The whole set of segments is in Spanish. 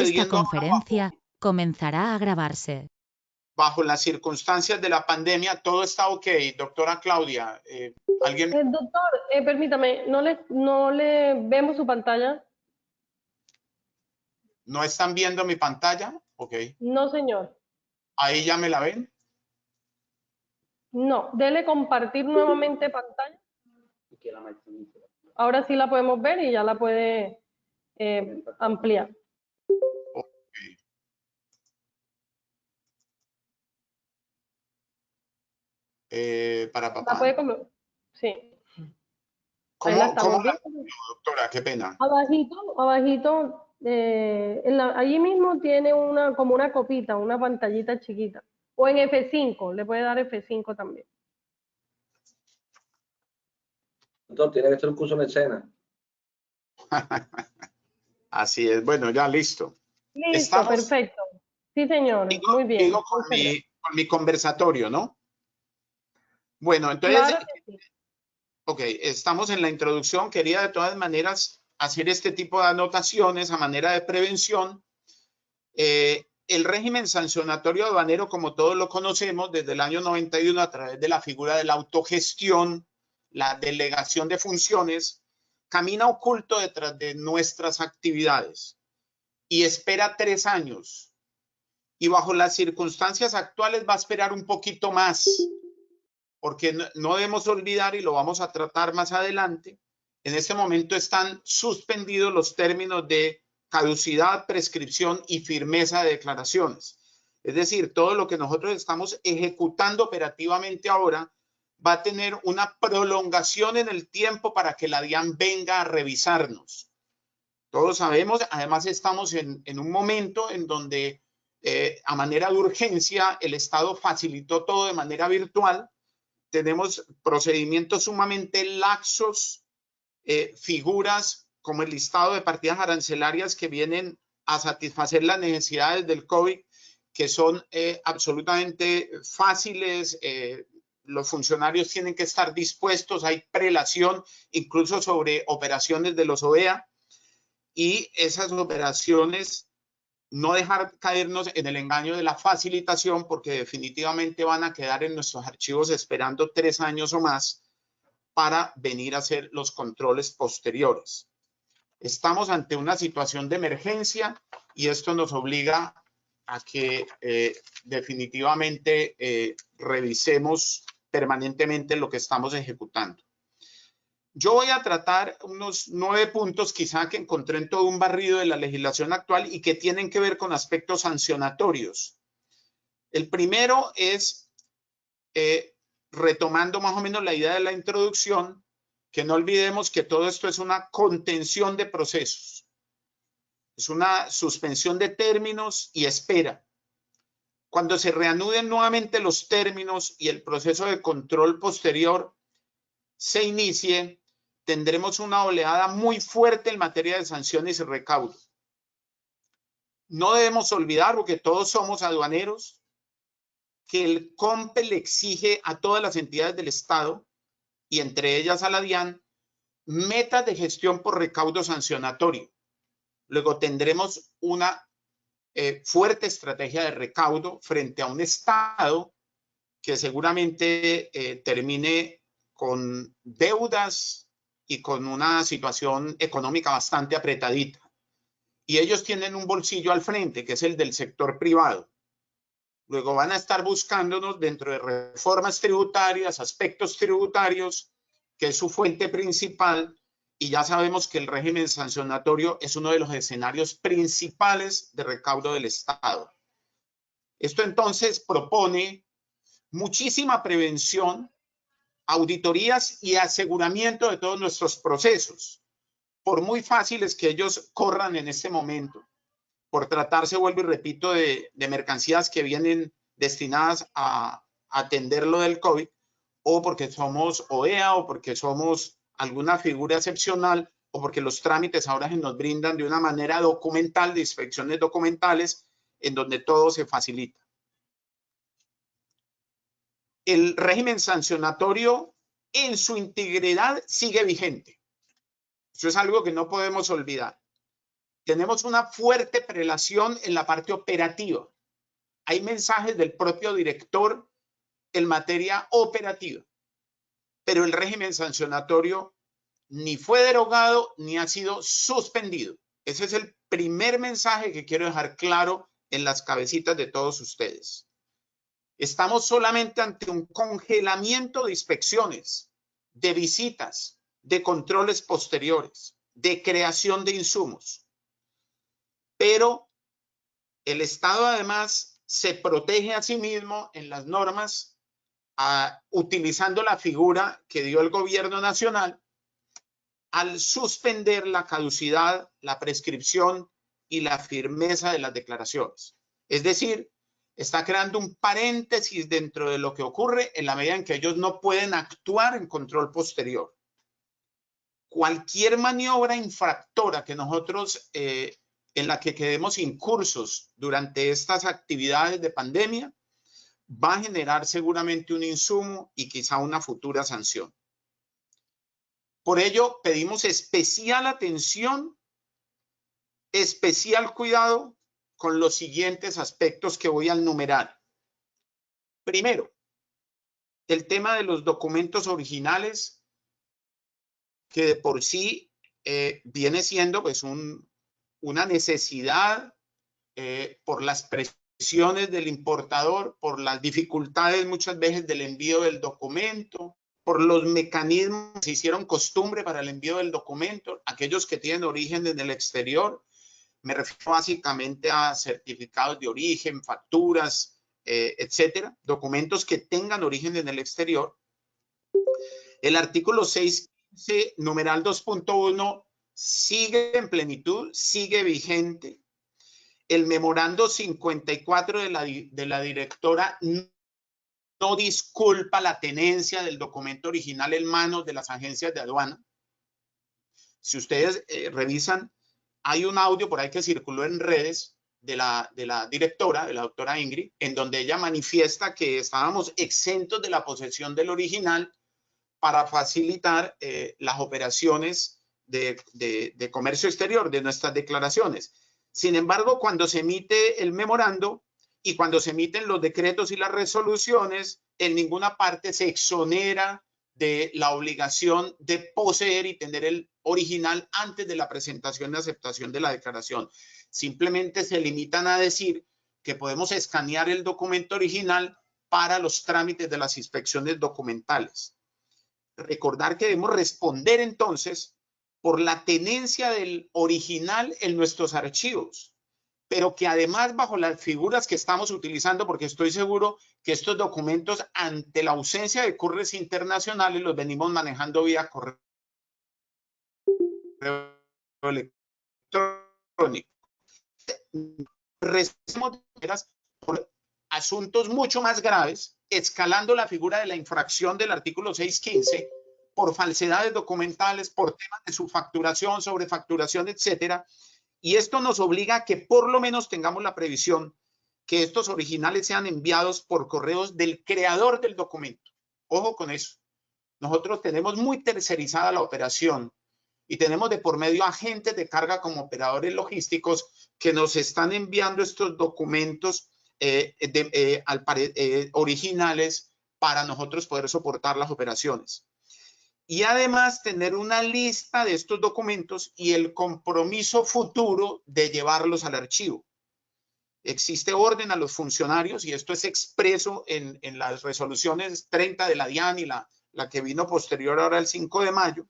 Esta sucediendo ahora conferencia comenzará a grabarse. bajo las circunstancias de la pandemia, todo está ok. Doctora Claudia, ¿alguien Doctor, permítame, no le vemos su pantalla? no están viendo mi pantalla? Ok. No, señor. Ahí ya me la ven. No, dele compartir nuevamente pantalla. Ahora sí la podemos ver y ya la puede ampliar. Ok. Para ¿La papá. puede sí. Ahí la estamos viendo. Doctora? Qué pena. Abajito, allí mismo tiene como una copita, una pantallita chiquita. O en F5, le puede dar F5 también. Doctor, tiene que ser un curso en escena. Así es. Bueno, ya listo. Listo, perfecto. Sí, señor. Muy bien. Digo con mi conversatorio, ¿no? Bueno, entonces, Claro que sí. ok, estamos en la introducción. Quería de todas maneras hacer este tipo de anotaciones a manera de prevención. El régimen sancionatorio aduanero, como todos lo conocemos, desde el año 91 a través de la figura de la autogestión, la delegación de funciones, camina oculto detrás de nuestras actividades y espera 3 años. Y bajo las circunstancias actuales va a esperar un poquito más, porque no debemos olvidar, y lo vamos a tratar más adelante, en este momento están suspendidos los términos de caducidad, prescripción y firmeza de declaraciones. Es decir, todo lo que nosotros estamos ejecutando operativamente ahora va a tener una prolongación en el tiempo para que la DIAN venga a revisarnos. Todos sabemos, además estamos en un momento en donde a manera de urgencia el Estado facilitó todo de manera virtual. Tenemos procedimientos sumamente laxos, figuras como el listado de partidas arancelarias que vienen a satisfacer las necesidades del COVID, que son absolutamente fáciles. Los funcionarios tienen que estar dispuestos, hay prelación incluso sobre operaciones de los OEA, y esas operaciones no dejar caernos en el engaño de la facilitación, porque definitivamente van a quedar en nuestros archivos esperando 3 años o más para venir a hacer los controles posteriores. Estamos ante una situación de emergencia y esto nos obliga a que definitivamente revisemos permanentemente lo que estamos ejecutando. Yo voy a tratar unos 9 puntos quizá que encontré en todo un barrido de la legislación actual y que tienen que ver con aspectos sancionatorios. El primero es, retomando más o menos la idea de la introducción, que no olvidemos que todo esto es una contención de procesos. Es una suspensión de términos y espera. Cuando se reanuden nuevamente los términos y el proceso de control posterior se inicie, tendremos una oleada muy fuerte en materia de sanciones y recaudo. No debemos olvidar, porque todos somos aduaneros, que el COMPE le exige a todas las entidades del Estado, y entre ellas a la DIAN, metas de gestión por recaudo sancionatorio. Luego tendremos una fuerte estrategia de recaudo frente a un Estado que seguramente termine con deudas y con una situación económica bastante apretadita. Y ellos tienen un bolsillo al frente, que es el del sector privado. Luego van a estar buscándonos dentro de reformas tributarias, aspectos tributarios, que es su fuente principal, y ya sabemos que el régimen sancionatorio es uno de los escenarios principales de recaudo del Estado. Esto entonces propone muchísima prevención, auditorías y aseguramiento de todos nuestros procesos, por muy fáciles que ellos corran en este momento, por tratarse, vuelvo y repito, de mercancías que vienen destinadas a atender lo del COVID, o porque somos OEA, o porque somos alguna figura excepcional, o porque los trámites ahora se nos brindan de una manera documental, de inspecciones documentales, en donde todo se facilita. El régimen sancionatorio en su integridad sigue vigente. Eso es algo que no podemos olvidar. tenemos una fuerte prelación en la parte operativa. Hay mensajes del propio director en materia operativa, pero el régimen sancionatorio ni fue derogado ni ha sido suspendido. Ese es el primer mensaje que quiero dejar claro en las cabecitas de todos ustedes. Estamos solamente ante un congelamiento de inspecciones, de visitas, de controles posteriores, de creación de insumos. Pero el Estado además se protege a sí mismo en las normas utilizando la figura que dio el gobierno nacional al suspender la caducidad, la prescripción y la firmeza de las declaraciones. Es decir, está creando un paréntesis dentro de lo que ocurre en la medida en que ellos no pueden actuar en control posterior. Cualquier maniobra infractora que nosotros, en la que quedemos incursos durante estas actividades de pandemia, va a generar seguramente un insumo y quizá una futura sanción. Por ello, pedimos especial atención, especial cuidado con los siguientes aspectos que voy a enumerar. Primero, el tema de los documentos originales, que de por sí viene siendo pues una necesidad por las presiones del importador, por las dificultades muchas veces del envío del documento, por los mecanismos que se hicieron costumbre para el envío del documento, aquellos que tienen origen en el exterior. Me refiero básicamente a certificados de origen, facturas, etcétera, documentos que tengan origen en el exterior. El artículo 615, numeral 2.1, sigue en plenitud, sigue vigente. El memorando 54 de la directora no disculpa la tenencia del documento original en manos de las agencias de aduana. Si ustedes revisan, hay un audio por ahí que circuló en redes de la directora, de la doctora Ingrid, en donde ella manifiesta que estábamos exentos de la posesión del original para facilitar las operaciones de comercio exterior, de nuestras declaraciones. Sin embargo, cuando se emite el memorando y cuando se emiten los decretos y las resoluciones, en ninguna parte se exonera de la obligación de poseer y tener el original antes de la presentación y aceptación de la declaración. Simplemente se limitan a decir que podemos escanear el documento original para los trámites de las inspecciones documentales. Recordar que debemos responder entonces por la tenencia del original en nuestros archivos, pero que además bajo las figuras que estamos utilizando, porque estoy seguro que estos documentos ante la ausencia de curres internacionales los venimos manejando vía correo electrónico. Recibimos por asuntos mucho más graves, escalando la figura de la infracción del artículo 615, por falsedades documentales, por temas de subfacturación, sobrefacturación, etcétera. Y esto nos obliga a que por lo menos tengamos la previsión que estos originales sean enviados por correos del creador del documento. Ojo con eso. Nosotros tenemos muy tercerizada la operación y tenemos de por medio agentes de carga como operadores logísticos que nos están enviando estos documentos originales para nosotros poder soportar las operaciones. Y además tener una lista de estos documentos y el compromiso futuro de llevarlos al archivo. Existe orden a los funcionarios y esto es expreso en las resoluciones 30 de la DIAN y la que vino posterior ahora el 5 de mayo,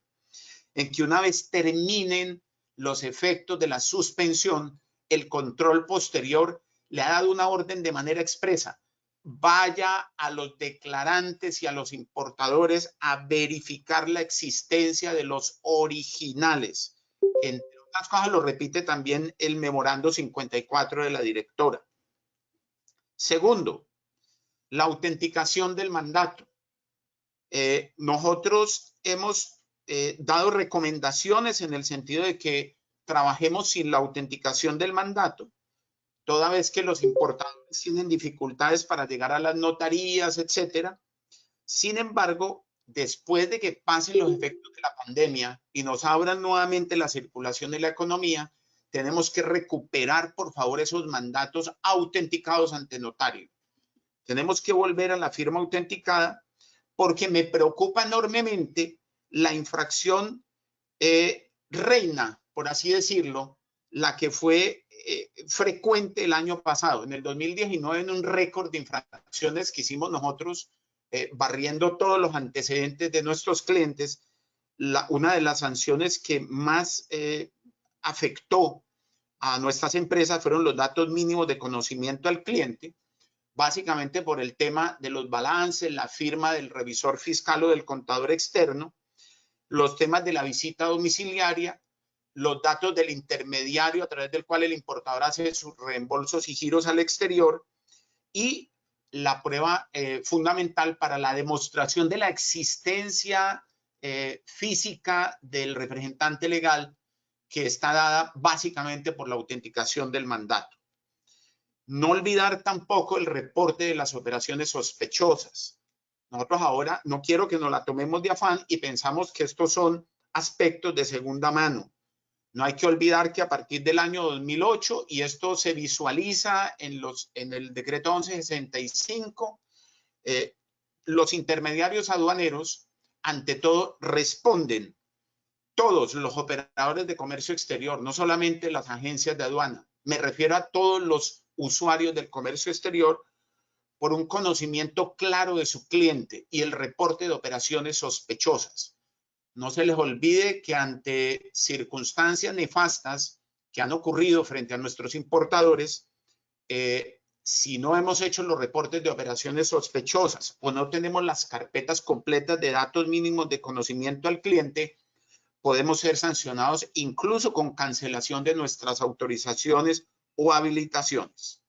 en que una vez terminen los efectos de la suspensión, el control posterior le ha dado una orden de manera expresa. Vaya a los declarantes y a los importadores a verificar la existencia de los originales. Entre otras cosas, lo repite también el memorando 54 de la directora. Segundo, la autenticación del mandato. Nosotros hemos dado recomendaciones en el sentido de que trabajemos sin la autenticación del mandato, toda vez que los importadores tienen dificultades para llegar a las notarías, etcétera. Sin embargo, después de que pasen los efectos de la pandemia y nos abran nuevamente la circulación de la economía, tenemos que recuperar, por favor, esos mandatos autenticados ante notario. Tenemos que volver a la firma autenticada porque me preocupa enormemente la infracción reina, por así decirlo, la que fue frecuente el año pasado. En el 2019, en un récord de infracciones que hicimos nosotros, barriendo todos los antecedentes de nuestros clientes, una de las sanciones que más afectó a nuestras empresas fueron los datos mínimos de conocimiento al cliente, básicamente por el tema de los balances, la firma del revisor fiscal o del contador externo, los temas de la visita domiciliaria, los datos del intermediario a través del cual el importador hace sus reembolsos y giros al exterior, y la prueba fundamental para la demostración de la existencia física del representante legal, que está dada básicamente por la autenticación del mandato. No olvidar tampoco el reporte de las operaciones sospechosas. Nosotros ahora no quiero que nos la tomemos de afán y pensamos que estos son aspectos de segunda mano. No hay que olvidar que a partir del año 2008, y esto se visualiza en el decreto 1165, los intermediarios aduaneros, ante todo, responden, todos los operadores de comercio exterior, no solamente las agencias de aduana, me refiero a todos los usuarios del comercio exterior, por un conocimiento claro de su cliente y el reporte de operaciones sospechosas. No se les olvide que ante circunstancias nefastas que han ocurrido frente a nuestros importadores, si no hemos hecho los reportes de operaciones sospechosas o no tenemos las carpetas completas de datos mínimos de conocimiento al cliente, podemos ser sancionados incluso con cancelación de nuestras autorizaciones o habilitaciones.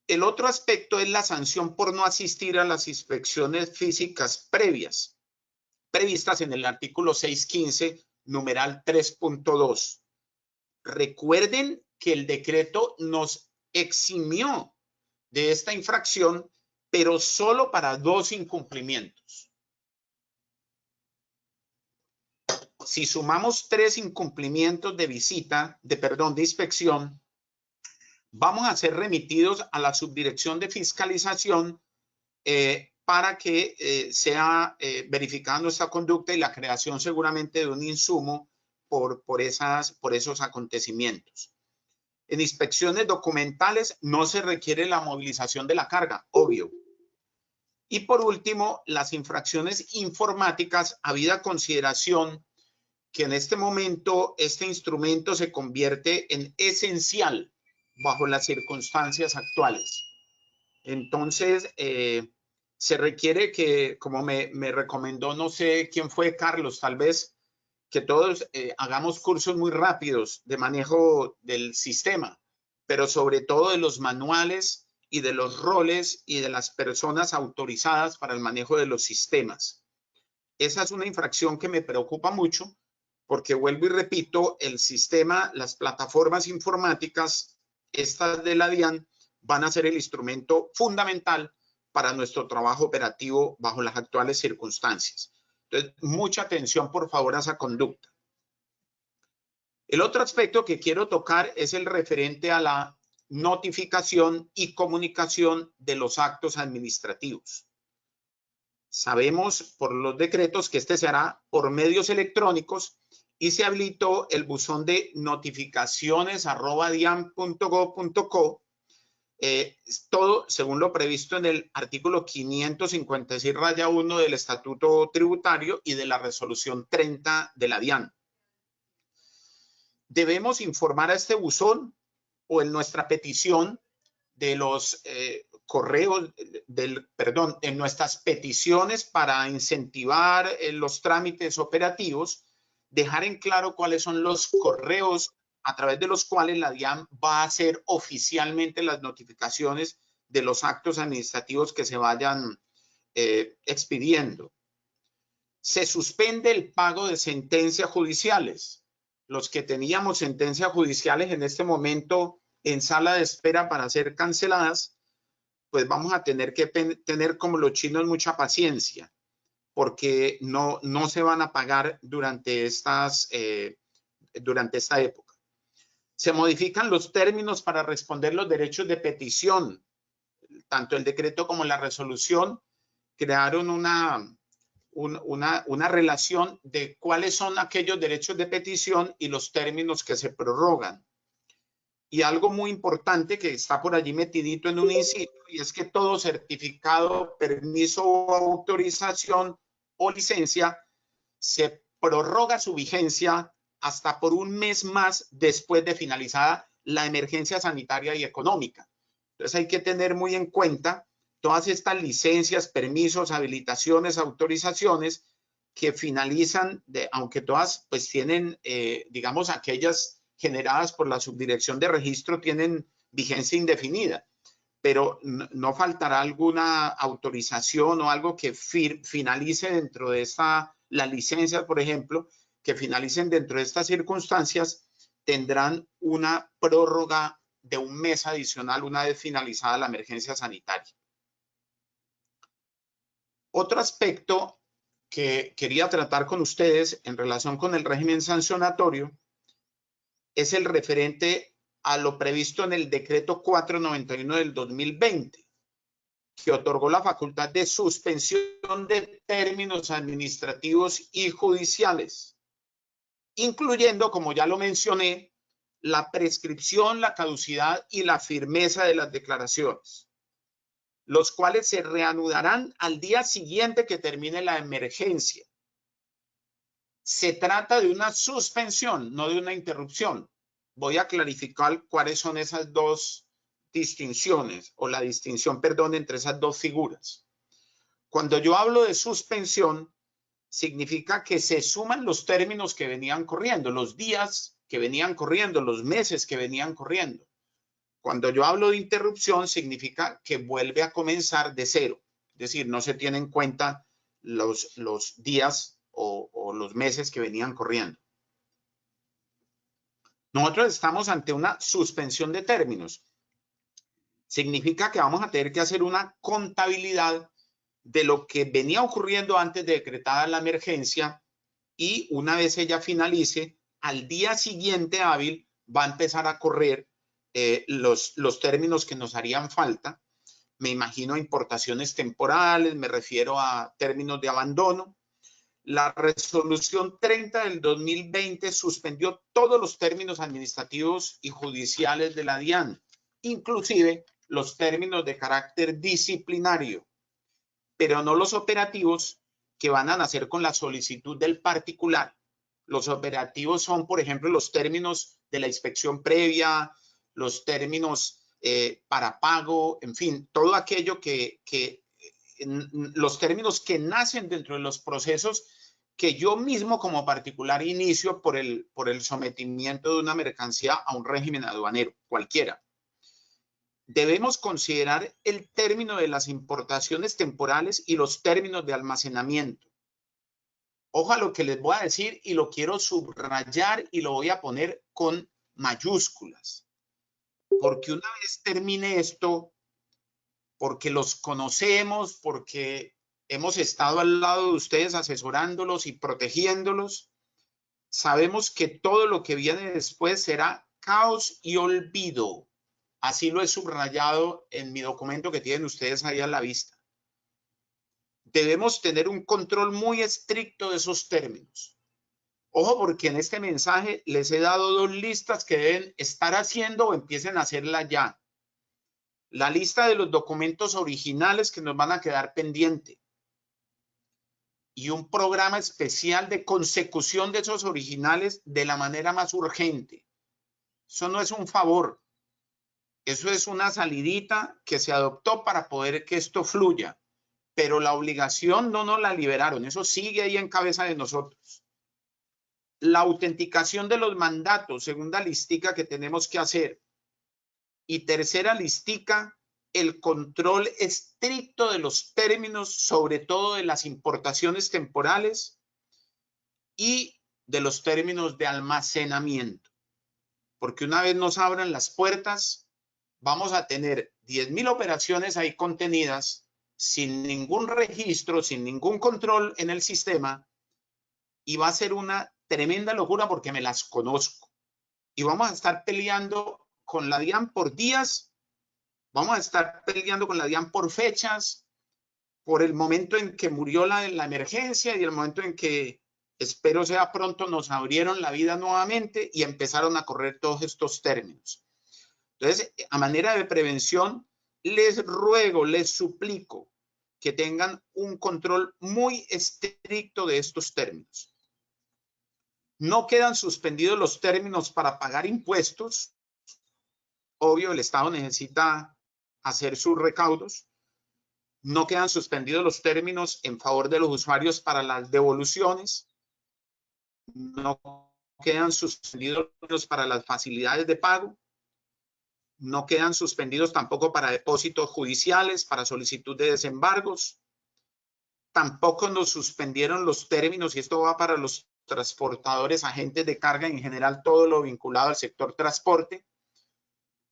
El otro aspecto es la sanción por no asistir a las inspecciones físicas previstas en el artículo 615, numeral 3.2. Recuerden que el decreto nos eximió de esta infracción, pero solo para 2 incumplimientos. Si sumamos 3 incumplimientos de de inspección, vamos a ser remitidos a la subdirección de fiscalización para que sea verificada nuestra conducta y la creación seguramente de un insumo por esos acontecimientos. En inspecciones documentales no se requiere la movilización de la carga, obvio. Y por último, las infracciones informáticas, habida consideración que en este momento este instrumento se convierte en esencial bajo las circunstancias actuales. Entonces, se requiere que, como me recomendó, no sé quién fue, Carlos, tal vez, que todos hagamos cursos muy rápidos de manejo del sistema, pero sobre todo de los manuales y de los roles y de las personas autorizadas para el manejo de los sistemas. Esa es una infracción que me preocupa mucho porque, vuelvo y repito, el sistema, las plataformas informáticas, estas de la DIAN, van a ser el instrumento fundamental para nuestro trabajo operativo bajo las actuales circunstancias. Entonces, mucha atención, por favor, a esa conducta. El otro aspecto que quiero tocar es el referente a la notificación y comunicación de los actos administrativos. Sabemos por los decretos que este se hará por medios electrónicos y se habilitó el buzón de notificaciones@dian.gov.co, todo según lo previsto en el artículo 556-1 del Estatuto Tributario y de la resolución 30 de la DIAN. Debemos informar a este buzón o en nuestra petición de los correos, en nuestras peticiones para incentivar los trámites operativos, dejar en claro cuáles son los correos a través de los cuales la DIAN va a hacer oficialmente las notificaciones de los actos administrativos que se vayan expidiendo. Se suspende el pago de sentencias judiciales. Los que teníamos sentencias judiciales en este momento en sala de espera para ser canceladas, pues vamos a tener que tener como los chinos mucha paciencia, porque no se van a pagar durante esta época. Se modifican los términos para responder los derechos de petición. Tanto el decreto como la resolución crearon una relación de cuáles son aquellos derechos de petición y los términos que se prorrogan. Y algo muy importante que está por allí metidito en un inciso, y es que todo certificado, permiso o autorización o licencia se prorroga su vigencia hasta por un mes más después de finalizada la emergencia sanitaria y económica. Entonces hay que tener muy en cuenta todas estas licencias, permisos, habilitaciones, autorizaciones que finalizan, aunque todas pues tienen, digamos, aquellas generadas por la subdirección de registro tienen vigencia indefinida, pero no faltará alguna autorización o algo que finalice dentro de las licencias, por ejemplo, que finalicen dentro de estas circunstancias, tendrán una prórroga de un mes adicional una vez finalizada la emergencia sanitaria. Otro aspecto que quería tratar con ustedes en relación con el régimen sancionatorio es el referente a lo previsto en el decreto 491 del 2020, que otorgó la facultad de suspensión de términos administrativos y judiciales, incluyendo, como ya lo mencioné, la prescripción, la caducidad y la firmeza de las declaraciones, los cuales se reanudarán al día siguiente que termine la emergencia. Se trata de una suspensión, no de una interrupción. Voy a clarificar cuáles son esas dos distinciones, o la distinción, perdón, entre esas dos figuras. Cuando yo hablo de suspensión, significa que se suman los términos que venían corriendo, los días que venían corriendo, los meses que venían corriendo. Cuando yo hablo de interrupción, significa que vuelve a comenzar de cero. Es decir, no se tienen en cuenta los días o los meses que venían corriendo. Nosotros estamos ante una suspensión de términos. Significa que vamos a tener que hacer una contabilidad de lo que venía ocurriendo antes de decretada la emergencia, y una vez ella finalice, al día siguiente hábil va a empezar a correr los términos que nos harían falta. Me imagino importaciones temporales, me refiero a términos de abandono. La resolución 30 del 2020 suspendió todos los términos administrativos y judiciales de la DIAN, inclusive los términos de carácter disciplinario, pero no los operativos que van a nacer con la solicitud del particular. Los operativos son, por ejemplo, los términos de la inspección previa, los términos para pago, en fin, todo aquello los términos que nacen dentro de los procesos que yo mismo como particular inicio por el sometimiento de una mercancía a un régimen aduanero, cualquiera. Debemos considerar el término de las importaciones temporales y los términos de almacenamiento. Ojo a lo que les voy a decir, y lo quiero subrayar y lo voy a poner con mayúsculas. Porque una vez termine esto, porque los conocemos, porque hemos estado al lado de ustedes asesorándolos y protegiéndolos, sabemos que todo lo que viene después será caos y olvido. Así lo he subrayado en mi documento que tienen ustedes ahí a la vista. Debemos tener un control muy estricto de esos términos. Ojo, porque en este mensaje les he dado dos listas que deben estar haciendo o empiecen a hacerla ya. La lista de los documentos originales que nos van a quedar pendientes y un programa especial de consecución de esos originales de la manera más urgente. Eso no es un favor. Eso es una salidita que se adoptó para poder que esto fluya, pero la obligación no nos la liberaron. Eso sigue ahí en cabeza de nosotros. La autenticación de los mandatos, segunda listica que tenemos que hacer. Y tercera listica, el control estricto de los términos, sobre todo de las importaciones temporales y de los términos de almacenamiento. Porque una vez nos abran las puertas, vamos a tener 10.000 operaciones ahí contenidas sin ningún registro, sin ningún control en el sistema, y va a ser una tremenda locura porque me las conozco. y vamos a estar peleando con la DIAN por días, vamos a estar peleando con la DIAN por fechas, por el momento en que murió la emergencia y el momento en que, espero sea pronto, nos abrieron la vida nuevamente y empezaron a correr todos estos términos. Entonces, a manera de prevención, les ruego, les suplico que tengan un control muy estricto de estos términos. No quedan suspendidos los términos para pagar impuestos. Obvio, el Estado necesita hacer sus recaudos. No quedan suspendidos los términos en favor de los usuarios para las devoluciones. No quedan suspendidos para las facilidades de pago. No quedan suspendidos tampoco para depósitos judiciales, para solicitud de desembargos. Tampoco nos suspendieron los términos, y esto va para los transportadores, agentes de carga, en general todo lo vinculado al sector transporte,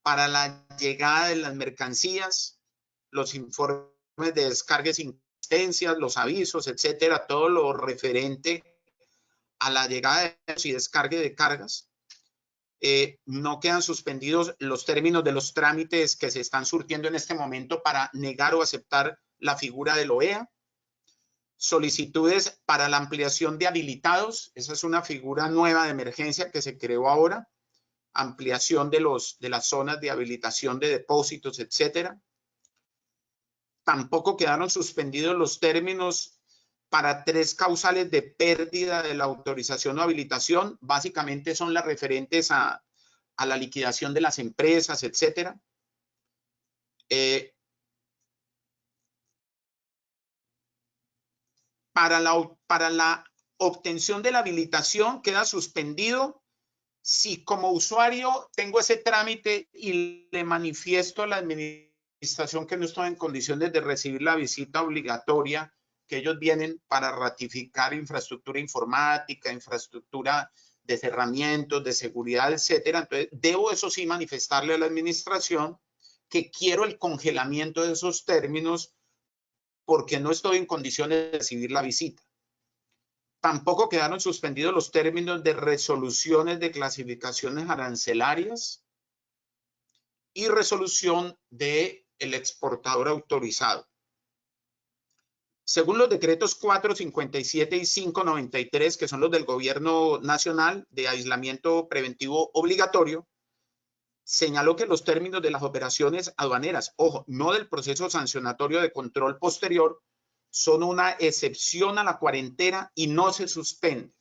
para la llegada de las mercancías, los informes de descargas y insistencias, los avisos, etcétera, todo lo referente a la llegada y descarga de cargas. No quedan suspendidos los términos de los trámites que se están surtiendo en este momento para negar o aceptar la figura del OEA. Solicitudes para la ampliación de habilitados, esa es una figura nueva de emergencia que se creó ahora, ampliación de las zonas de habilitación de depósitos, etcétera. Tampoco quedaron suspendidos los términos para 3 causales de pérdida de la autorización o habilitación, básicamente son las referentes a la liquidación de las empresas, etcétera. Para la obtención de la habilitación queda suspendido si como usuario tengo ese trámite y le manifiesto a la administración que no estoy en condiciones de recibir la visita obligatoria, que ellos vienen para ratificar infraestructura informática, infraestructura de cerramientos, de seguridad, etcétera. Entonces, debo eso sí manifestarle a la administración que quiero el congelamiento de esos términos porque no estoy en condiciones de recibir la visita. Tampoco quedaron suspendidos los términos de resoluciones de clasificaciones arancelarias y resolución del exportador autorizado. Según los decretos 457 y 593, que son los del Gobierno Nacional de aislamiento preventivo obligatorio, señaló que los términos de las operaciones aduaneras, ojo, no del proceso sancionatorio de control posterior, son una excepción a la cuarentena y no se suspenden.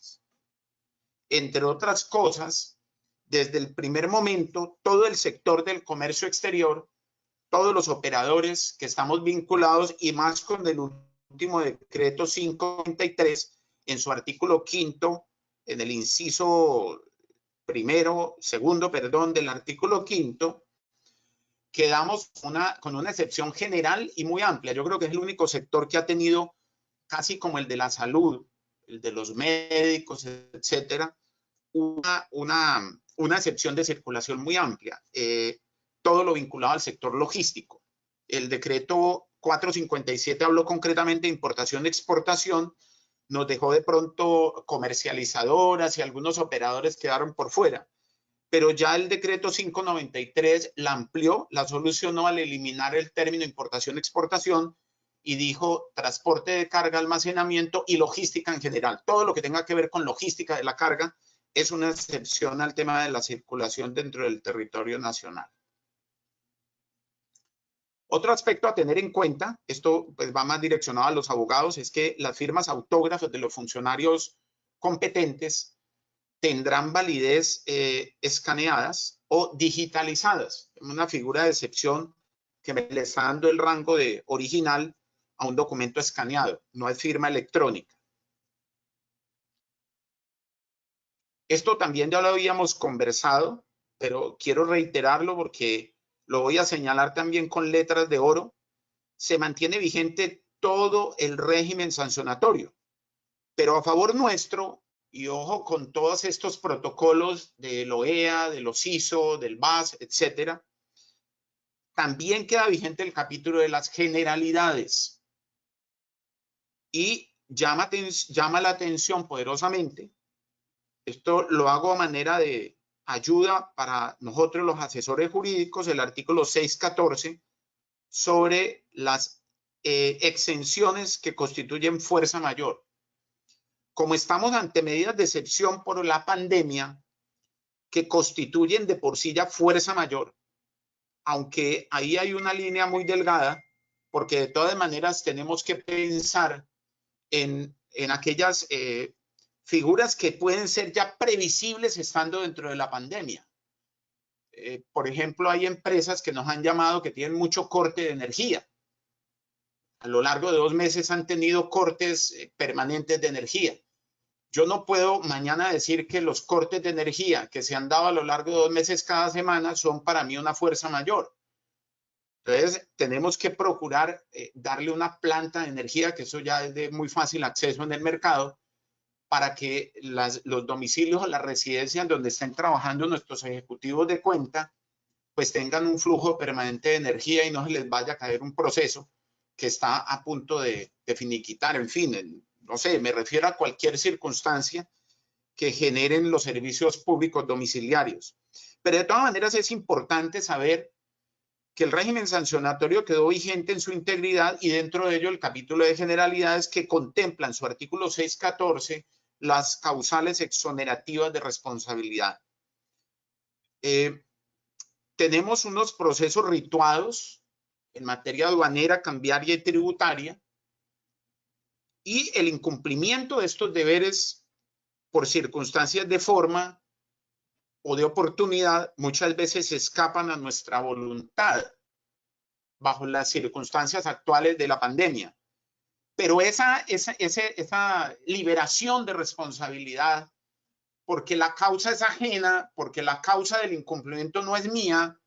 Entre otras cosas, desde el primer momento, todo el sector del comercio exterior, todos los operadores que estamos vinculados y más con el último decreto 593, en su artículo 5, en el inciso segundo, del artículo 5, quedamos con una excepción general y muy amplia. Yo creo que es el único sector que ha tenido, casi como el de la salud, el de los médicos, etcétera, una excepción de circulación muy amplia. Todo lo vinculado al sector logístico. El decreto 457 habló concretamente de importación y exportación, nos dejó de pronto comercializadoras y algunos operadores quedaron por fuera. Pero ya el decreto 593 la amplió, la solucionó al eliminar el término importación-exportación y dijo transporte de carga, almacenamiento y logística en general. Todo lo que tenga que ver con logística de la carga es una excepción al tema de la circulación dentro del territorio nacional. Otro aspecto a tener en cuenta, esto pues va más direccionado a los abogados, es que las firmas autógrafas de los funcionarios competentes tendrán validez escaneadas o digitalizadas. Una figura de excepción que me le está dando el rango de original a un documento escaneado, no es firma electrónica. Esto también ya lo habíamos conversado, pero quiero reiterarlo porque lo voy a señalar también con letras de oro. Se mantiene vigente todo el régimen sancionatorio, pero a favor nuestro, y ojo con todos estos protocolos del OEA, de los ISO, del BAS, etcétera, también queda vigente el capítulo de las generalidades. Y llama la atención poderosamente, esto lo hago a manera de ayuda para nosotros los asesores jurídicos el artículo 614 sobre las exenciones que constituyen fuerza mayor. Como estamos ante medidas de excepción por la pandemia que constituyen de por sí ya fuerza mayor, aunque ahí hay una línea muy delgada, porque de todas maneras tenemos que pensar en aquellas figuras que pueden ser ya previsibles estando dentro de la pandemia. Por ejemplo, hay empresas que nos han llamado que tienen mucho corte de energía. A lo largo de 2 meses han tenido cortes permanentes de energía. Yo no puedo mañana decir que los cortes de energía que se han dado a lo largo de 2 meses cada semana son para mí una fuerza mayor. Entonces, tenemos que procurar darle una planta de energía, que eso ya es de muy fácil acceso en el mercado, para que los domicilios o las residencias donde estén trabajando nuestros ejecutivos de cuenta, pues tengan un flujo permanente de energía y no se les vaya a caer un proceso que está a punto de finiquitar. En fin, no sé, me refiero a cualquier circunstancia que generen los servicios públicos domiciliarios. Pero de todas maneras es importante saber que el régimen sancionatorio quedó vigente en su integridad y dentro de ello el capítulo de generalidades que contempla en su artículo 614 las causales exonerativas de responsabilidad. Tenemos unos procesos rituados en materia aduanera, cambiaria y tributaria, y el incumplimiento de estos deberes por circunstancias de forma o de oportunidad muchas veces escapan a nuestra voluntad bajo las circunstancias actuales de la pandemia. Pero esa liberación de responsabilidad, porque la causa es ajena, porque la causa del incumplimiento no es mía,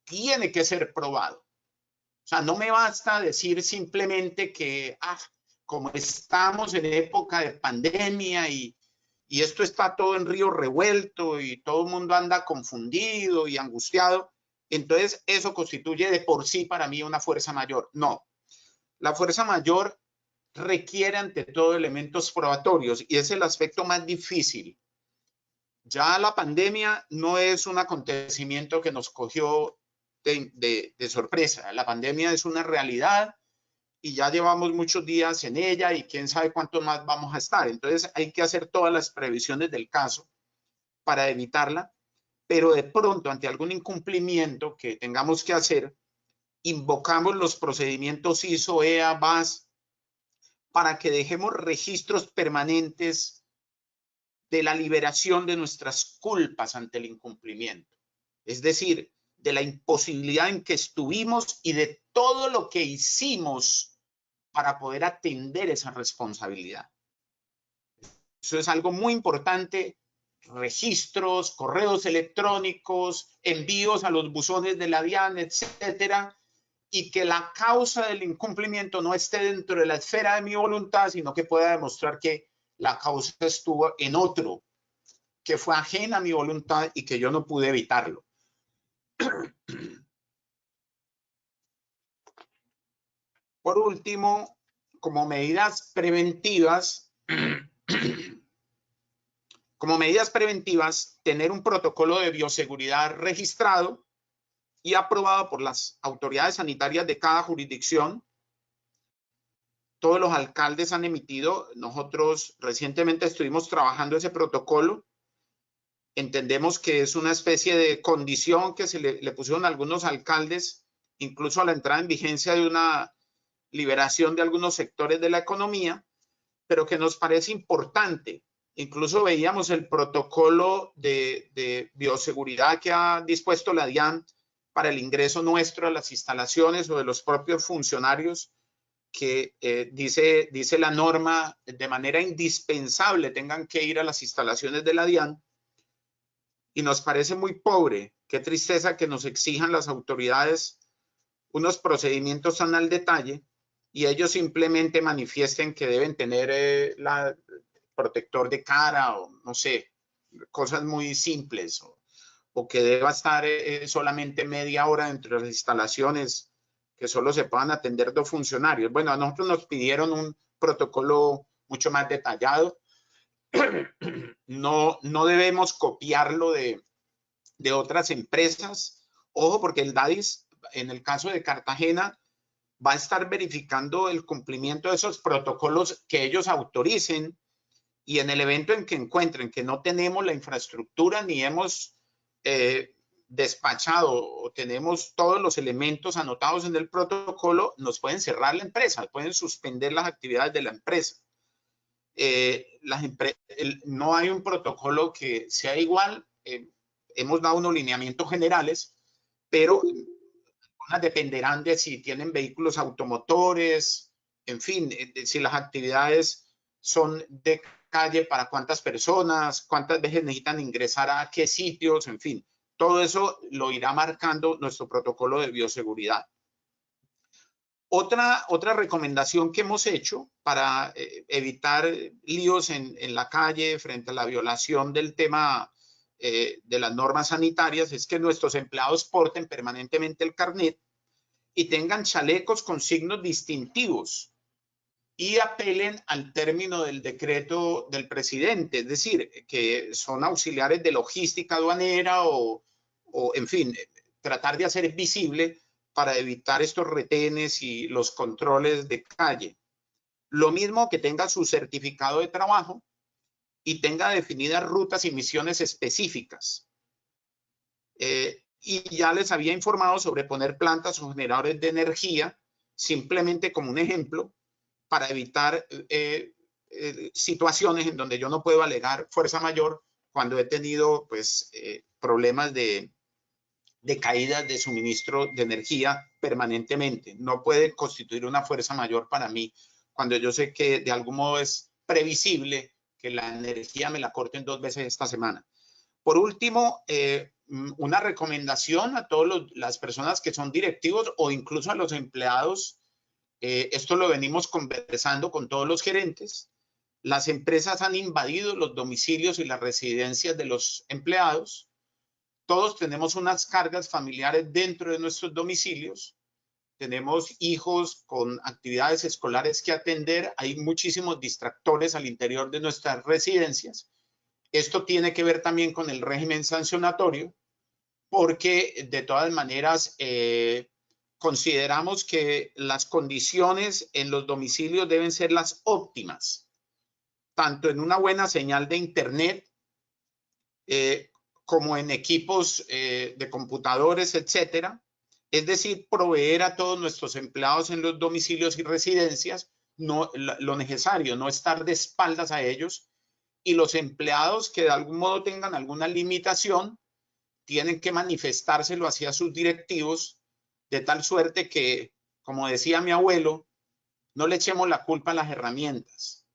tiene que ser probado. O sea, no me basta decir simplemente que, como estamos en época de pandemia y esto está todo en río revuelto y todo el mundo anda confundido y angustiado, entonces eso constituye de por sí para mí una fuerza mayor. No, la fuerza mayor requiere ante todo elementos probatorios y es el aspecto más difícil. Ya la pandemia no es un acontecimiento que nos cogió de sorpresa. La pandemia es una realidad y ya llevamos muchos días en ella y quién sabe cuánto más vamos a estar. Entonces hay que hacer todas las previsiones del caso para evitarla, pero de pronto ante algún incumplimiento que tengamos que hacer, invocamos los procedimientos ISO, EA, BAS, para que dejemos registros permanentes de la liberación de nuestras culpas ante el incumplimiento. Es decir, de la imposibilidad en que estuvimos y de todo lo que hicimos para poder atender esa responsabilidad. Eso es algo muy importante. Registros, correos electrónicos, envíos a los buzones de la DIAN, etcétera, y que la causa del incumplimiento no esté dentro de la esfera de mi voluntad, sino que pueda demostrar que la causa estuvo en otro, que fue ajena a mi voluntad y que yo no pude evitarlo. Por último, como medidas preventivas, tener un protocolo de bioseguridad registrado y aprobado por las autoridades sanitarias de cada jurisdicción. Todos los alcaldes han emitido. Nosotros recientemente estuvimos trabajando ese protocolo. Entendemos que es una especie de condición que se le pusieron a algunos alcaldes, incluso a la entrada en vigencia de una liberación de algunos sectores de la economía, pero que nos parece importante. Incluso veíamos el protocolo de bioseguridad que ha dispuesto la DIAN para el ingreso nuestro a las instalaciones o de los propios funcionarios, que dice la norma, de manera indispensable tengan que ir a las instalaciones de la DIAN. Y nos parece muy pobre, qué tristeza que nos exijan las autoridades unos procedimientos tan al detalle y ellos simplemente manifiesten que deben tener protector de cara o no sé, cosas muy simples, o que deba estar solamente media hora dentro de las instalaciones, que solo se puedan atender 2 funcionarios. Bueno, a nosotros nos pidieron un protocolo mucho más detallado no debemos copiarlo de otras empresas. Ojo, porque el DADIS, en el caso de Cartagena, va a estar verificando el cumplimiento de esos protocolos que ellos autoricen, y en el evento en que encuentren que no tenemos la infraestructura ni hemos despachado o tenemos todos los elementos anotados en el protocolo, nos pueden cerrar la empresa, pueden suspender las actividades de la empresa. No hay un protocolo que sea igual. Hemos dado unos lineamientos generales, pero algunas dependerán de si tienen vehículos automotores, en fin, si las actividades son de calle, para cuántas personas, cuántas veces necesitan ingresar a qué sitios, en fin. Todo eso lo irá marcando nuestro protocolo de bioseguridad. Otra recomendación que hemos hecho para evitar líos en la calle frente a la violación del tema de las normas sanitarias es que nuestros empleados porten permanentemente el carnet y tengan chalecos con signos distintivos y apelen al término del decreto del presidente, es decir, que son auxiliares de logística aduanera o en fin, tratar de hacer visible para evitar estos retenes y los controles de calle. Lo mismo que tenga su certificado de trabajo y tenga definidas rutas y misiones específicas. Y ya les había informado sobre poner plantas o generadores de energía, simplemente como un ejemplo, para evitar situaciones en donde yo no puedo alegar fuerza mayor cuando he tenido pues, problemas de caídas de suministro de energía permanentemente. No puede constituir una fuerza mayor para mí cuando yo sé que de algún modo es previsible que la energía me la corten 2 veces esta semana. Por último, una recomendación a todas las personas que son directivos o incluso a los empleados. Esto lo venimos conversando con todos los gerentes. Las empresas han invadido los domicilios y las residencias de los empleados. Todos tenemos unas cargas familiares dentro de nuestros domicilios. Tenemos hijos con actividades escolares que atender. Hay muchísimos distractores al interior de nuestras residencias. Esto tiene que ver también con el régimen sancionatorio, porque de todas maneras consideramos que las condiciones en los domicilios deben ser las óptimas, tanto en una buena señal de internet como en equipos de computadores, etcétera. Es decir, proveer a todos nuestros empleados en los domicilios y residencias lo necesario, no estar de espaldas a ellos, y los empleados que de algún modo tengan alguna limitación tienen que manifestárselo hacia sus directivos, de tal suerte que, como decía mi abuelo, no le echemos la culpa a las herramientas.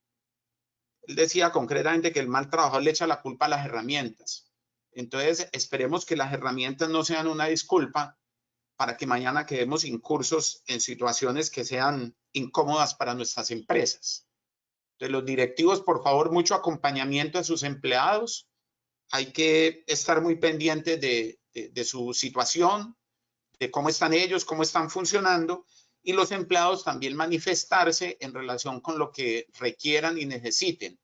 Él decía concretamente que el mal trabajador le echa la culpa a las herramientas. Entonces, esperemos que las herramientas no sean una disculpa para que mañana quedemos incursos en situaciones que sean incómodas para nuestras empresas. Entonces, los directivos, por favor, mucho acompañamiento a sus empleados. Hay que estar muy pendientes de su situación, de cómo están ellos, cómo están funcionando, y los empleados también manifestarse en relación con lo que requieran y necesiten.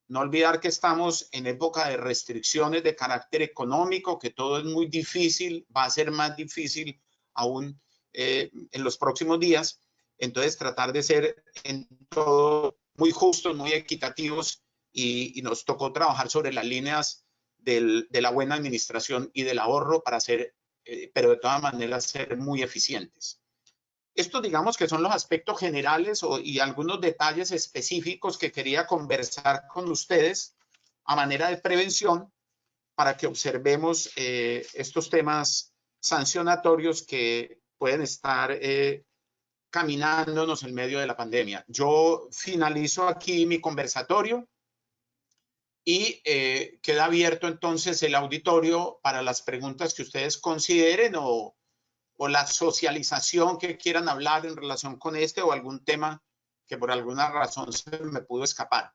No olvidar que estamos en época de restricciones de carácter económico, que todo es muy difícil, va a ser más difícil aún en los próximos días. Entonces, tratar de ser en todo muy justos, muy equitativos, y nos tocó trabajar sobre las líneas de la buena administración y del ahorro para ser, pero de todas maneras, ser muy eficientes. Estos, digamos, que son los aspectos generales y algunos detalles específicos que quería conversar con ustedes a manera de prevención para que observemos estos temas sancionatorios que pueden estar caminándonos en medio de la pandemia. Yo finalizo aquí mi conversatorio y queda abierto entonces el auditorio para las preguntas que ustedes consideren o la socialización que quieran hablar en relación con este o algún tema que por alguna razón se me pudo escapar.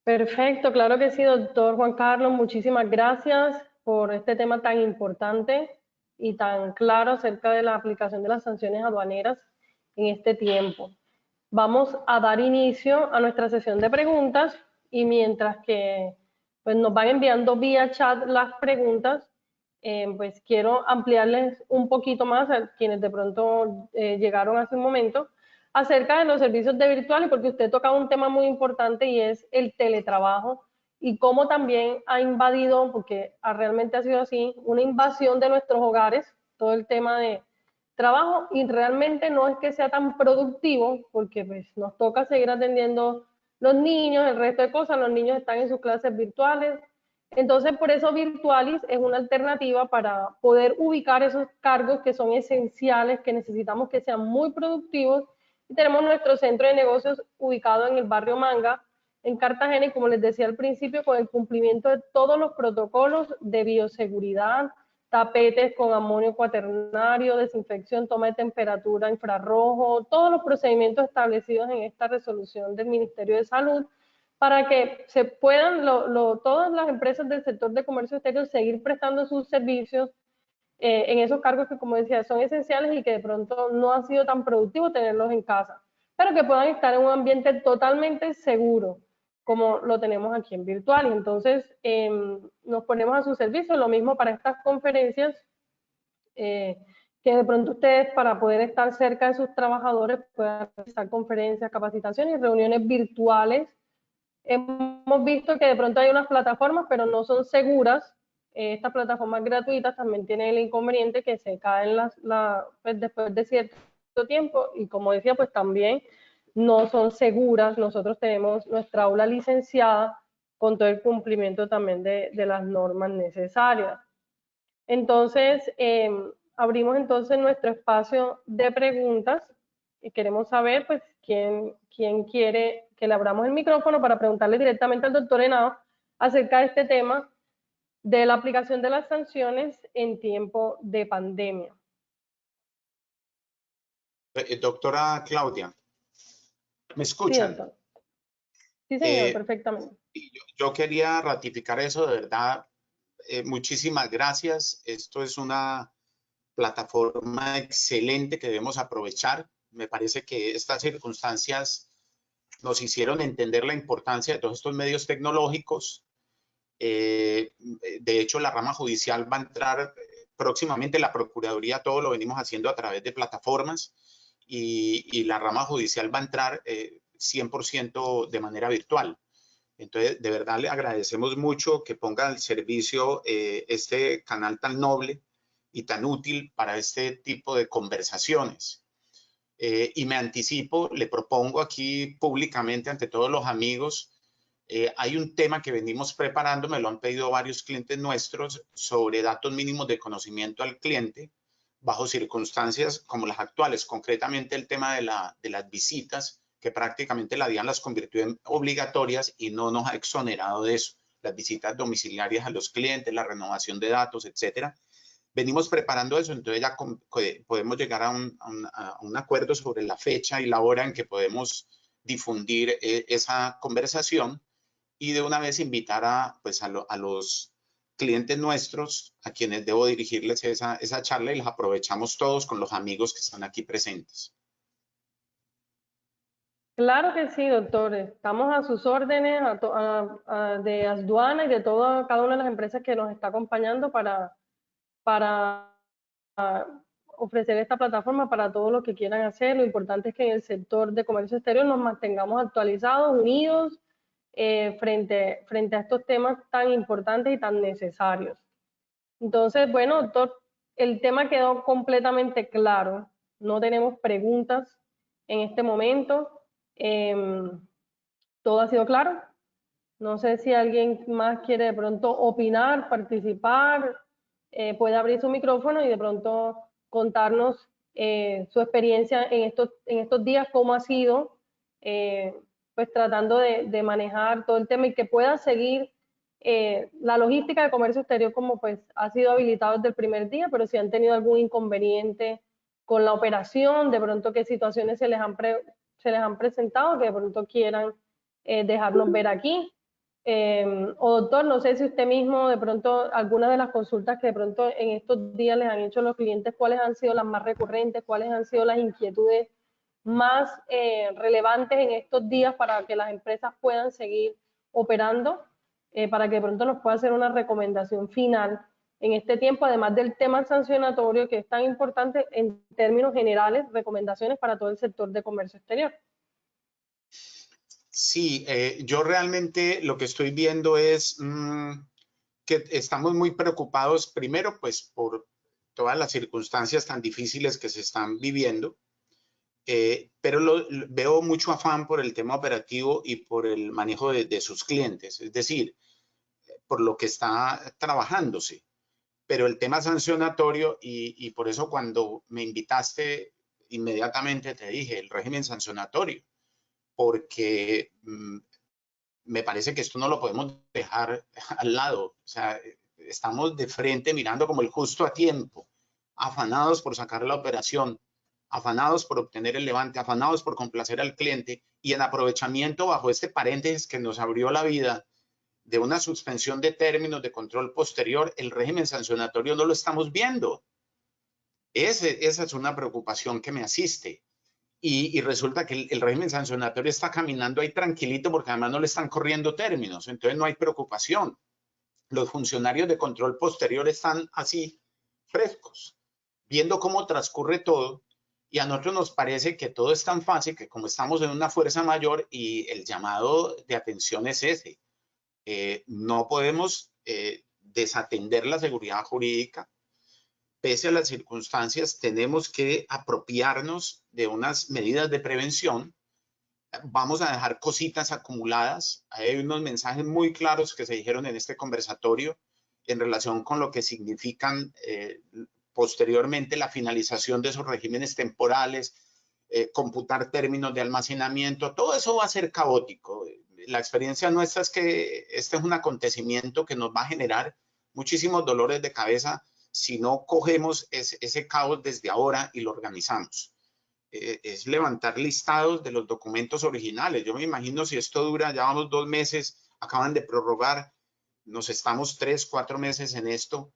Perfecto, claro que sí, doctor Juan Carlos. Muchísimas gracias por este tema tan importante y tan claro acerca de la aplicación de las sanciones aduaneras en este tiempo. vamos a dar inicio a nuestra sesión de preguntas y mientras que pues, nos van enviando vía chat las preguntas, pues quiero ampliarles un poquito más a quienes de pronto llegaron hace un momento acerca de los servicios de virtual, y porque usted toca un tema muy importante y es el teletrabajo y cómo también ha invadido, porque realmente ha sido así, una invasión de nuestros hogares, todo el tema de trabajo, y realmente no es que sea tan productivo porque pues nos toca seguir atendiendo los niños, el resto de cosas, los niños están en sus clases virtuales. Entonces, por eso Virtualis es una alternativa para poder ubicar esos cargos que son esenciales, que necesitamos que sean muy productivos. Y tenemos nuestro centro de negocios ubicado en el barrio Manga, en Cartagena, y como les decía al principio, con el cumplimiento de todos los protocolos de bioseguridad, tapetes con amonio cuaternario, desinfección, toma de temperatura, infrarrojo, todos los procedimientos establecidos en esta resolución del Ministerio de Salud, para que se puedan todas las empresas del sector de comercio exterior seguir prestando sus servicios en esos cargos que, como decía, son esenciales y que de pronto no ha sido tan productivo tenerlos en casa, pero que puedan estar en un ambiente totalmente seguro, como lo tenemos aquí en Virtual. Y entonces nos ponemos a su servicio, lo mismo para estas conferencias, que de pronto ustedes, para poder estar cerca de sus trabajadores, puedan realizar conferencias, capacitaciones y reuniones virtuales. Hemos visto que de pronto hay unas plataformas, pero no son seguras. Estas plataformas gratuitas también tienen el inconveniente que se caen pues después de cierto tiempo, y como decía, pues también no son seguras. Nosotros tenemos nuestra aula licenciada con todo el cumplimiento también de las normas necesarias. Entonces, abrimos entonces nuestro espacio de preguntas y queremos saber, pues, quién quiere que le abramos el micrófono para preguntarle directamente al doctor Henao acerca de este tema de la aplicación de las sanciones en tiempo de pandemia. Doctora Claudia, ¿me escuchan? Sí, señor, perfectamente. Yo quería ratificar eso, de verdad. Muchísimas gracias. Esto es una plataforma excelente que debemos aprovechar. Me parece que estas circunstancias nos hicieron entender la importancia de todos estos medios tecnológicos. De hecho, la rama judicial va a entrar próximamente, la Procuraduría, todo lo venimos haciendo a través de plataformas, y la rama judicial va a entrar 100% de manera virtual. Entonces, de verdad le agradecemos mucho que ponga al servicio este canal tan noble y tan útil para este tipo de conversaciones. Y me anticipo, le propongo aquí públicamente ante todos los amigos, hay un tema que venimos preparando, me lo han pedido varios clientes nuestros, sobre datos mínimos de conocimiento al cliente bajo circunstancias como las actuales, concretamente el tema de las visitas, que prácticamente la DIAN las convirtió en obligatorias y no nos ha exonerado de eso. Las visitas domiciliarias a los clientes, la renovación de datos, etcétera. Venimos preparando eso, entonces ya podemos llegar a un acuerdo sobre la fecha y la hora en que podemos difundir esa conversación, y de una vez invitar a los clientes nuestros, a quienes debo dirigirles esa charla, y las aprovechamos todos con los amigos que están aquí presentes. Claro que sí, doctor. Estamos a sus órdenes, de Asduana y de cada una de las empresas que nos está acompañando para ofrecer esta plataforma para todos los que quieran hacer. Lo importante es que en el sector de comercio exterior nos mantengamos actualizados, unidos, frente a estos temas tan importantes y tan necesarios. Entonces, bueno, doctor, el tema quedó completamente claro. No tenemos preguntas en este momento. Todo ha sido claro. No sé si alguien más quiere de pronto opinar, participar, puede abrir su micrófono y de pronto contarnos su experiencia en estos días, cómo ha sido, pues tratando de manejar todo el tema y que pueda seguir la logística de comercio exterior, como pues ha sido habilitado desde el primer día, pero si han tenido algún inconveniente con la operación, de pronto qué situaciones se les han presentado, que de pronto quieran dejarnos ver aquí. O doctor, no sé si usted mismo de pronto algunas de las consultas que de pronto en estos días les han hecho los clientes, cuáles han sido las más recurrentes, cuáles han sido las inquietudes más relevantes en estos días para que las empresas puedan seguir operando, para que de pronto nos pueda hacer una recomendación final en este tiempo, además del tema sancionatorio, que es tan importante en términos generales, recomendaciones para todo el sector de comercio exterior. Sí, yo realmente lo que estoy viendo es que estamos muy preocupados, primero, pues por todas las circunstancias tan difíciles que se están viviendo, pero veo mucho afán por el tema operativo y por el manejo de sus clientes, es decir, por lo que está trabajándose. Pero el tema sancionatorio, y por eso cuando me invitaste, inmediatamente te dije el régimen sancionatorio, porque me parece que esto no lo podemos dejar al lado. O sea, estamos de frente mirando como el justo a tiempo, afanados por sacar la operación, afanados por obtener el levante, afanados por complacer al cliente y en aprovechamiento bajo este paréntesis que nos abrió la vida de una suspensión de términos de control posterior, el régimen sancionatorio no lo estamos viendo. Esa es una preocupación que me asiste. Y resulta que el régimen sancionatorio está caminando ahí tranquilito porque además no le están corriendo términos, entonces no hay preocupación. Los funcionarios de control posterior están así frescos, viendo cómo transcurre todo, y a nosotros nos parece que todo es tan fácil que como estamos en una fuerza mayor y el llamado de atención es ese. No podemos desatender la seguridad jurídica. Pese a las circunstancias, tenemos que apropiarnos de unas medidas de prevención. Vamos a dejar cositas acumuladas. Hay unos mensajes muy claros que se dijeron en este conversatorio en relación con lo que significan posteriormente la finalización de esos regímenes temporales, computar términos de almacenamiento. Todo eso va a ser caótico. La experiencia nuestra es que este es un acontecimiento que nos va a generar muchísimos dolores de cabeza si no cogemos ese caos desde ahora y lo organizamos. Es levantar listados de los documentos originales. Yo me imagino si esto dura, ya vamos 2 meses, acaban de prorrogar, nos estamos 3, 4 meses en esto.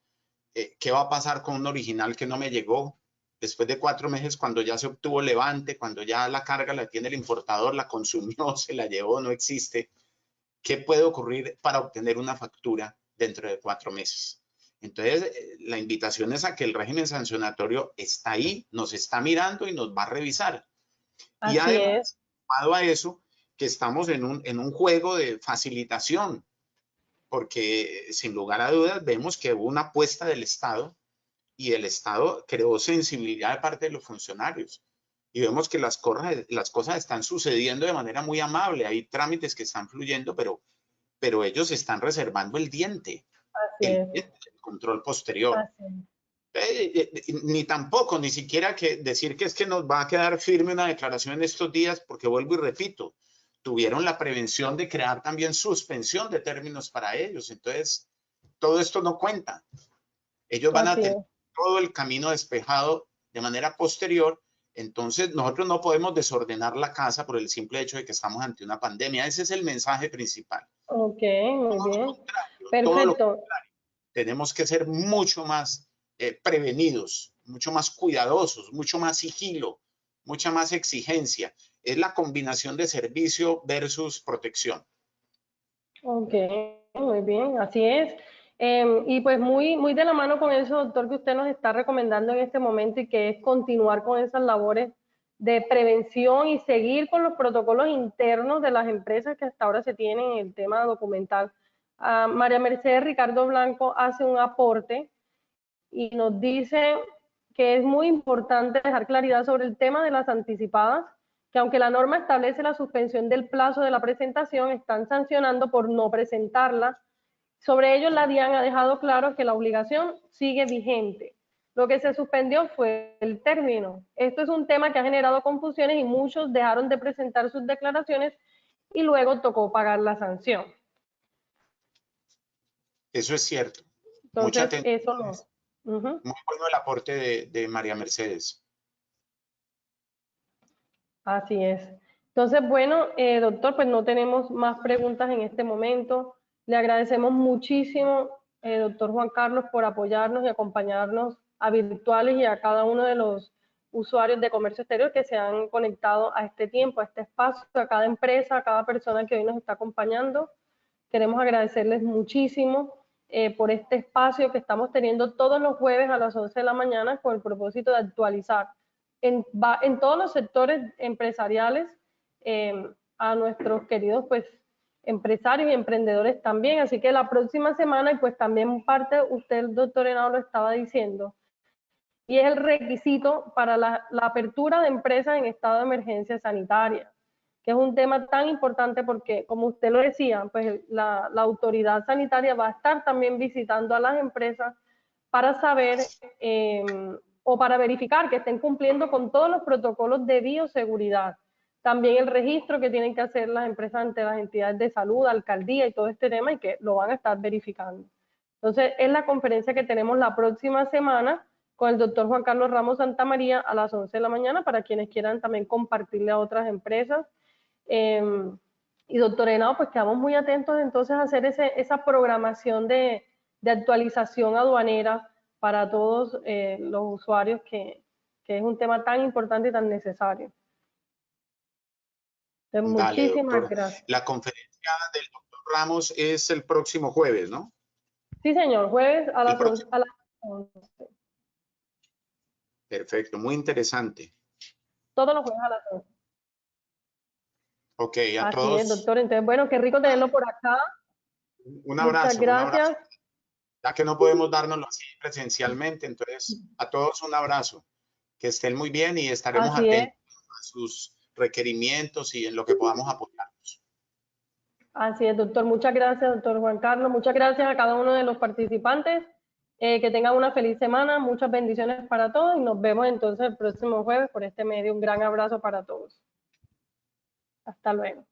¿Qué va a pasar con un original que no me llegó? Después de 4 meses, cuando ya se obtuvo levante, cuando ya la carga la tiene el importador, la consumió, se la llevó, no existe. ¿Qué puede ocurrir para obtener una factura dentro de 4 meses? Entonces, la invitación es a que el régimen sancionatorio está ahí, nos está mirando y nos va a revisar. Así y además, es. sumado a eso, que estamos en un juego de facilitación, porque sin lugar a dudas vemos que hubo una apuesta del Estado y el Estado creó sensibilidad de parte de los funcionarios. Y vemos que las cosas están sucediendo de manera muy amable. Hay trámites que están fluyendo, pero ellos están reservando el diente. Así es. El control posterior. Así es. Ni siquiera que decir que es que nos va a quedar firme una declaración en estos días, porque vuelvo y repito, tuvieron la prevención de crear también suspensión de términos para ellos. Entonces, todo esto no cuenta. Ellos van a tener todo el camino despejado de manera posterior. Entonces, nosotros no podemos desordenar la casa por el simple hecho de que estamos ante una pandemia. Ese es el mensaje principal. Ok, muy bien. Todo lo Perfecto. contrario. Tenemos que ser mucho más prevenidos, mucho más cuidadosos, mucho más sigilo, mucha más exigencia. Es la combinación de servicio versus protección. Ok, muy bien, así es. Y pues muy de la mano con eso, doctor, que usted nos está recomendando en este momento y que es continuar con esas labores de prevención y seguir con los protocolos internos de las empresas que hasta ahora se tienen en el tema documental. María Mercedes Ricardo Blanco hace un aporte y nos dice que es muy importante dejar claridad sobre el tema de las anticipadas, que aunque la norma establece la suspensión del plazo de la presentación, están sancionando por no presentarla. Sobre ello, la DIAN ha dejado claro que la obligación sigue vigente. Lo que se suspendió fue el término. Esto es un tema que ha generado confusiones y muchos dejaron de presentar sus declaraciones y luego tocó pagar la sanción. Eso es cierto. Entonces, Mucha atención. eso no. Muy bueno el aporte de María Mercedes. Así es. Entonces, bueno, doctor, pues no tenemos más preguntas en este momento. Le agradecemos muchísimo, doctor Juan Carlos, por apoyarnos y acompañarnos a virtuales y a cada uno de los usuarios de comercio exterior que se han conectado a este tiempo, a este espacio, a cada empresa, a cada persona que hoy nos está acompañando. Queremos agradecerles muchísimo por este espacio que estamos teniendo todos los jueves a las 11 de la mañana con el propósito de actualizar en todos los sectores empresariales a nuestros queridos pues empresarios y emprendedores también. Así que la próxima semana, y pues también parte, usted, el doctor Henao, lo estaba diciendo, y es el requisito para la apertura de empresas en estado de emergencia sanitaria, que es un tema tan importante porque, como usted lo decía, pues la autoridad sanitaria va a estar también visitando a las empresas para saber o para verificar que estén cumpliendo con todos los protocolos de bioseguridad. También el registro que tienen que hacer las empresas ante las entidades de salud, alcaldía y todo este tema, y que lo van a estar verificando. Entonces, es la conferencia que tenemos la próxima semana con el doctor Juan Carlos Ramos Santamaría a las 11 de la mañana, para quienes quieran también compartirle a otras empresas. Y doctor Henao, pues quedamos muy atentos entonces a hacer esa programación de actualización aduanera para todos los usuarios, que es un tema tan importante y tan necesario. Entonces, Dale, muchísimas doctora. gracias. La conferencia del doctor Ramos es el próximo jueves, ¿no? Sí, señor, jueves a las El próximo. 11. Perfecto, muy interesante. Todos los jueves a las 11. Ok, a Así todos. es, doctor. Entonces, bueno, qué rico tenerlo por acá. Un abrazo. Muchas gracias. Un abrazo. Ya que no podemos dárnoslo así presencialmente, entonces a todos un abrazo. Que estén muy bien y estaremos Así es. atentos a sus requerimientos y en lo que podamos apoyarlos. Así es, doctor. Muchas gracias, doctor Juan Carlos. Muchas gracias a cada uno de los participantes. Que tengan una feliz semana. Muchas bendiciones para todos y nos vemos entonces el próximo jueves por este medio. Un gran abrazo para todos. Hasta luego.